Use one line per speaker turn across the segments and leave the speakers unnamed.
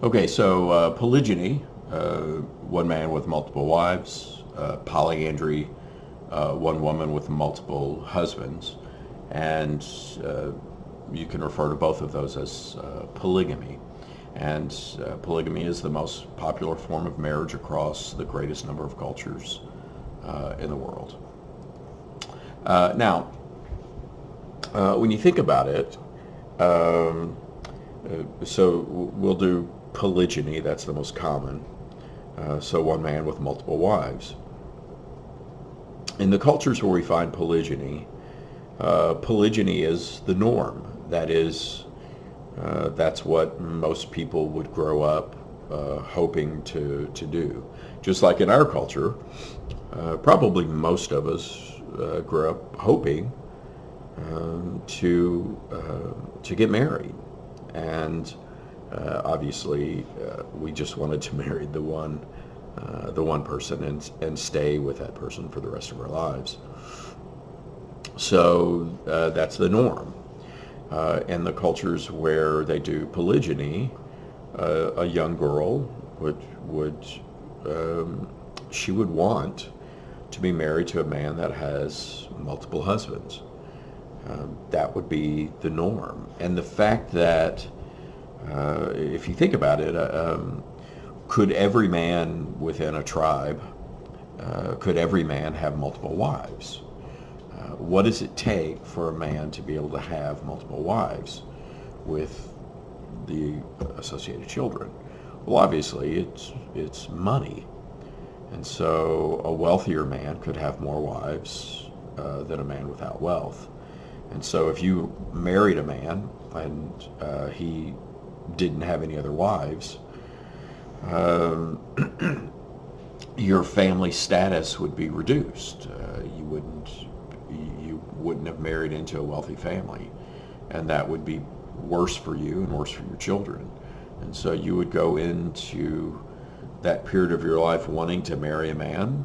Okay, so polygyny, one man with multiple wives, polyandry, one woman with multiple husbands, and uh, you can refer to both of those as polygamy. And polygamy is the most popular form of marriage across the greatest number of cultures in the world. Now, when you think about it, um, so we'll do polygyny, that's the most common. So one man with multiple wives. In the cultures where we find polygyny, polygyny is the norm. That is, that's what most people would grow up hoping to do. Just like in our culture, probably most of us grew up hoping to get married, and obviously we just wanted to marry the one person and stay with that person for the rest of our lives. So that's the norm. In the cultures where they do polygyny, a young girl would she would want to be married to a man that has multiple husbands. That would be the norm. And the fact that, if you think about it, could every man within a tribe, could every man have multiple wives? What does it take for a man to be able to have multiple wives with the associated children? Well, obviously, it's money. And so a wealthier man could have more wives than a man without wealth. And so if you married a man and he didn't have any other wives, um, your family status would be reduced. You wouldn't have married into a wealthy family, and that would be worse for you and worse for your children. And so you would go into that period of your life wanting to marry a man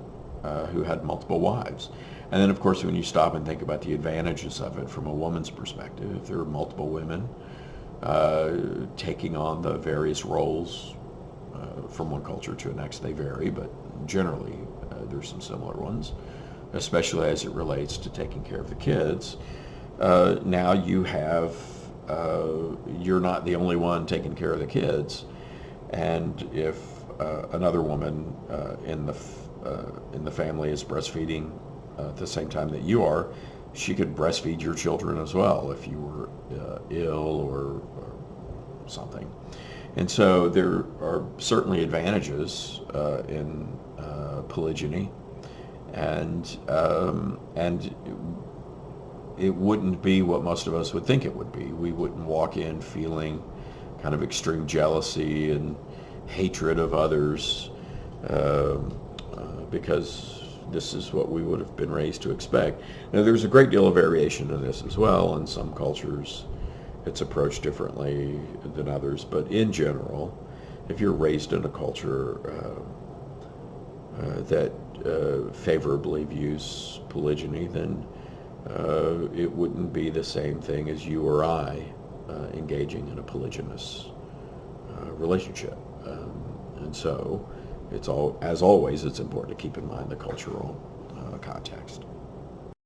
who had multiple wives. And then, of course, when you stop and think about the advantages of it from a woman's perspective, if there are multiple women taking on the various roles from one culture to the next, they vary, but generally there's some similar ones, especially as it relates to taking care of the kids. Now you have, you're not the only one taking care of the kids, and if another woman in the family is breastfeeding at the same time that you are, she could breastfeed your children as well if you were ill or something. And so there are certainly advantages in polygyny, and it wouldn't be what most of us would think it would be. We wouldn't walk in feeling kind of extreme jealousy and hatred of others because this is what we would have been raised to expect. Now, there's a great deal of variation in this as well. In some cultures, it's approached differently than others, but in general, if you're raised in a culture that favorably views polygyny, then it wouldn't be the same thing as you or I engaging in a polygynous relationship. And so, as always, it's important to keep in mind the cultural context.